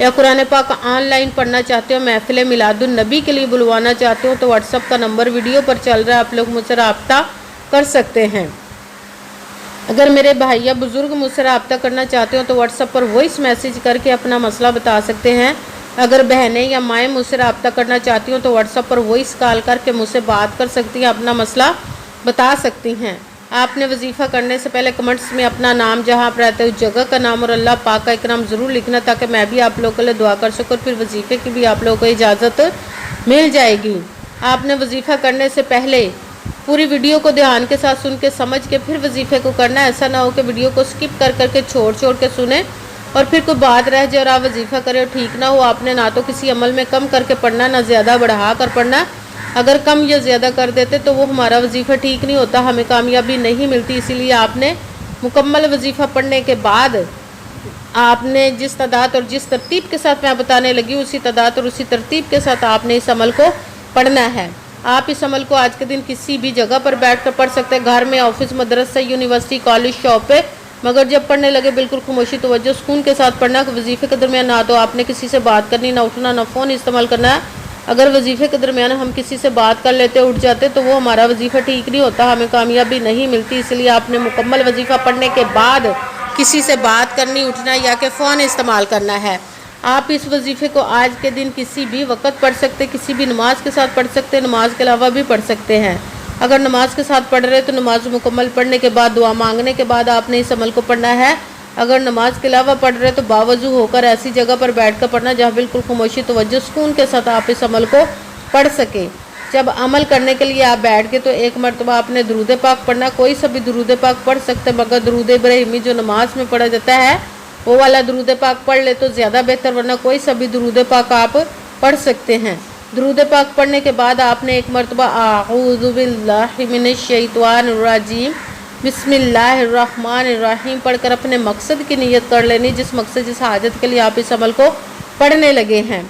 یا قرآن پاک on line پڑھنا چاہتے ہو، محفل میلاد النبی کے لیے بلوانا چاہتے ہو تو واٹس ایپ کا نمبر ویڈیو پر چل رہا ہے، آپ لوگ مجھ سے رابطہ کر سکتے ہیں۔ اگر میرے بھائی یا بزرگ مجھ سے رابطہ کرنا چاہتے ہو تو واٹس ایپ پر وائس میسیج کر کے اپنا مسئلہ بتا سکتے ہیں۔ اگر بہنیں یا مائیں مجھ سے رابطہ کرنا چاہتی ہوں تو واٹس ایپ پر وائس کال کر کے مجھ سے بات کر سکتی ہیں، اپنا مسئلہ بتا سکتی ہیں۔ آپ نے وظیفہ کرنے سے پہلے کمنٹس میں اپنا نام، جہاں آپ رہتے ہو جگہ کا نام اور اللہ پاک کا اکرام ضرور لکھنا، تاکہ میں بھی آپ لوگوں کے لیے دعا کر سکوں اور پھر وظیفے کی بھی آپ لوگوں کو اجازت مل جائے گی۔ آپ نے وظیفہ کرنے سے پہلے پوری ویڈیو کو دھیان کے ساتھ سن کے سمجھ کے پھر وظیفے کو کرنا ہے۔ ایسا نہ ہو کہ ویڈیو کو سکپ کر کے چھوڑ کے سنیں اور پھر کوئی بات رہ جائے اور آپ وظیفہ کریں اور ٹھیک نہ ہو۔ آپ نے نہ تو کسی عمل میں کم کر کے پڑھنا، نہ زیادہ بڑھا کر پڑھنا۔ اگر کم یا زیادہ کر دیتے تو وہ ہمارا وظیفہ ٹھیک نہیں ہوتا، ہمیں کامیابی نہیں ملتی۔ اسی لیے آپ نے مکمل وظیفہ پڑھنے کے بعد آپ نے جس تعداد اور جس ترتیب کے ساتھ میں بتانے لگی، اسی تعداد اور اسی ترتیب کے ساتھ آپ نے اس عمل کو پڑھنا ہے۔ آپ اس عمل کو آج کے دن کسی بھی جگہ پر بیٹھ کر پڑھ سکتے ہیں، گھر میں، آفس، مدرسہ، یونیورسٹی، کالج، شاپ پہ، مگر جب پڑھنے لگے بالکل خاموشی، توجہ، سکون کے ساتھ پڑھنا۔ وظیفے کے درمیان نہ تو آپ نے کسی سے بات کرنی، نہ اٹھنا، نہ فون استعمال کرنا ہے۔ اگر وظیفے کے درمیان ہم کسی سے بات کر لیتے، اٹھ جاتے تو وہ ہمارا وظیفہ ٹھیک نہیں ہوتا، ہمیں کامیابی نہیں ملتی۔ اس لیے آپ نے مکمل وظیفہ پڑھنے کے بعد کسی سے بات کرنی، اٹھنا یا کہ فون استعمال کرنا ہے۔ آپ اس وظیفے کو آج کے دن کسی بھی وقت پڑھ سکتے، کسی بھی نماز کے ساتھ پڑھ سکتے، نماز کے علاوہ بھی پڑھ سکتے ہیں۔ اگر نماز کے ساتھ پڑھ رہے تو نماز مکمل پڑھنے کے بعد دعا مانگنے کے بعد آپ نے اس عمل کو پڑھنا ہے۔ اگر نماز کے علاوہ پڑھ رہے تو باوضو ہو کر ایسی جگہ پر بیٹھ کر پڑھنا جہاں بالکل خاموشی، توجہ، سکون کے ساتھ آپ اس عمل کو پڑھ سکیں۔ جب عمل کرنے کے لیے آپ بیٹھ گئے تو ایک مرتبہ آپ نے درود پاک پڑھنا، کوئی سا بھی درود پاک پڑھ سکتے، مگر درود ابراہیمی جو نماز میں پڑھا جاتا ہے وہ والا درود پاک پڑھ لے تو زیادہ بہتر، ورنہ کوئی سا بھی درود پاک آپ پڑھ سکتے ہیں۔ درود پاک پڑھنے کے بعد آپ نے ایک مرتبہ اعوذ باللہ من الشیطان الرجیم بسم اللہ الرحمن الرحیم پڑھ کر اپنے مقصد کی نیت کر لینی، جس مقصد، جس حاجت کے لیے آپ اس عمل کو پڑھنے لگے ہیں۔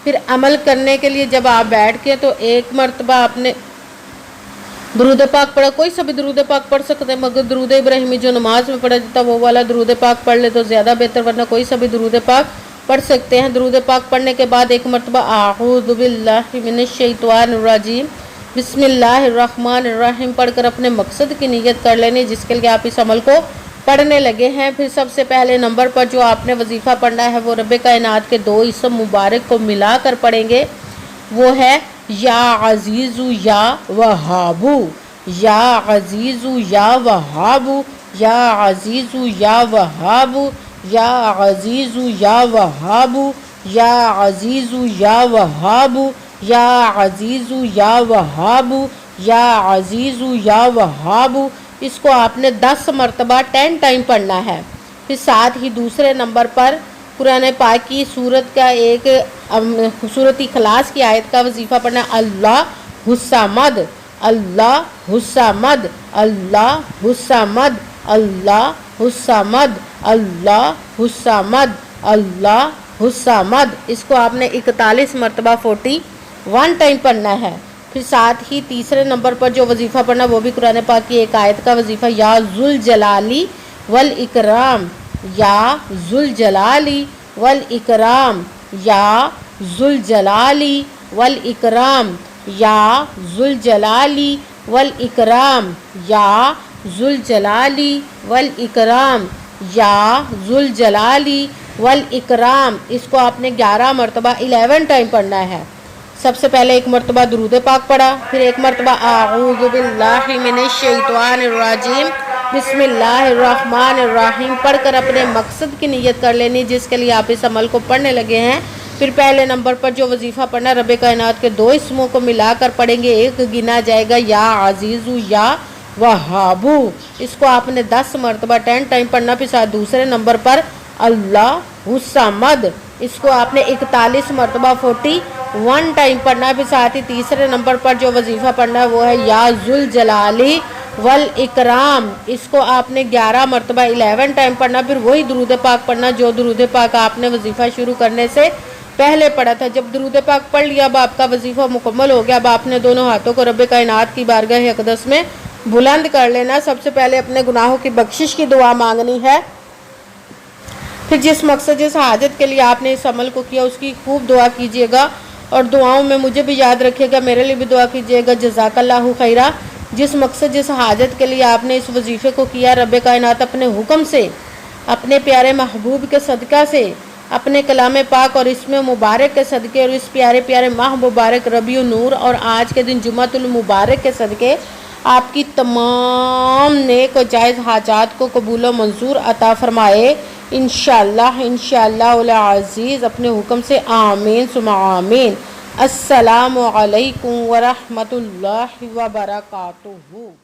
پھر عمل کرنے کے لیے جب آپ بیٹھ کے تو ایک مرتبہ آپ نے درود پاک پڑھا، کوئی سا بھی درود پاک پڑھ سکتے ہیں، مگر درود ابراہیمی جو نماز میں پڑھا جاتا وہ والا درود پاک پڑھ لے تو زیادہ بہتر، ورنہ کوئی سا بھی درود پاک پڑھ سکتے ہیں۔ درود پاک پڑھنے کے بعد ایک مرتبہ اعوذ باللہ من الشیطان الرجیم بسم اللہ الرحمن الرحیم پڑھ کر اپنے مقصد کی نیت کر لینے، جس کے لیے آپ اس عمل کو پڑھنے لگے ہیں۔ پھر سب سے پہلے نمبر پر جو آپ نے وظیفہ پڑھنا ہے وہ رب کائنات کے دو اسم مبارک کو ملا کر پڑھیں گے، وہ ہے یا عزیز یا وہاب، یا عزیز یا وہاب، یا عزیز یا وہاب، یا عزیز یا وہاب، یا عزیز یا وہاب، یا عزیز یا وہاب، یا عزیز یا وہاب۔ اس کو آپ نے 10 مرتبہ 10 ٹائم پڑھنا ہے۔ پھر ساتھ ہی دوسرے نمبر پر قرآن پاک کی سورت کا ایک سورت اخلاص کی آیت کا وظیفہ پڑھنا ہے، اللہ الصمد، اللہ الصمد، اللہ الصمد، اللہ الصمد، اللہ الصمد، اللہ الصمد۔ اس کو آپ نے 41 مرتبہ 41 ٹائم پڑھنا ہے۔ پھر ساتھ ہی تیسرے نمبر پر جو وظیفہ پڑھنا وہ بھی قرآن پاک کی ایک آیت کا وظیفہ، یا ذوالجلالی والاکرام، یا ذوالجلالی والاکرام، یا ذوالجلالی والاکرام، یا ذوالجلالی والاکرام، یا ذوالجلالی والاکرام، یا ذوالجلالی والاکرام۔ اس کو آپ نے 11 مرتبہ 11 ٹائم پڑھنا ہے۔ سب سے پہلے ایک مرتبہ درود پاک پڑھا، پھر ایک مرتبہ اعوذ باللہ من الشیطان الرجیم بسم اللہ الرحمن الرحیم پڑھ کر اپنے مقصد کی نیت کر لینی، جس کے لیے آپ اس عمل کو پڑھنے لگے ہیں۔ پھر پہلے نمبر پر جو وظیفہ پڑھنا رب کائنات کے 2 اسموں کو ملا کر پڑھیں گے، ایک گنا جائے گا یا عزیز یا وہاب، اس کو آپ نے 10 مرتبہ 10 ٹائم پڑھنا۔ پھر ساتھ دوسرے نمبر پر اللہ الصمد، اس کو آپ نے 41 مرتبہ 41 ٹائم پڑھنا ہے۔ پھر ساتھ ہی تیسرے نمبر پر جو وظیفہ پڑھنا ہے وہ ہے یا ذوالجلالی والاکرام، اس کو آپ نے 11 مرتبہ 11 ٹائم پڑھنا۔ پھر وہی درود پاک پڑھنا جو درود پاک آپ نے وظیفہ شروع کرنے سے پہلے پڑھا تھا۔ جب درود پاک پڑھ لیا، اب آپ کا وظیفہ مکمل ہو گیا، اب آپ نے دونوں ہاتھوں کو رب کائنات کی بارگاہ اقدس میں بلند کر لینا۔ سب سے پہلے اپنے گناہوں کی بخشش کی دعا مانگنی ہے، پھر جس مقصد جس حاجت کے لیے آپ نے اس عمل کو کیا اس کی خوب دعا کیجیے گا، اور دعاؤں میں مجھے بھی یاد رکھیے گا، میرے لیے بھی دعا کیجیے گا۔ جزاک اللہ خیرہ۔ جس مقصد جس حاجت کے لیے آپ نے اس وظیفے کو کیا، رب کائنات اپنے حکم سے، اپنے پیارے محبوب کے صدقہ سے، اپنے کلام پاک اور اس میں مبارک کے صدقے اور اس پیارے پیارے ماہ مبارک ربیع النور اور آج کے دن جمعۃ المبارک کے صدقے آپ کی تمام نیک و جائز حاجات کو قبول و منظور عطا فرمائے، انشاءاللہ العزیز اپنے حکم سے، آمین ثم آمین۔ السلام علیکم ورحمۃ اللہ وبرکاتہ۔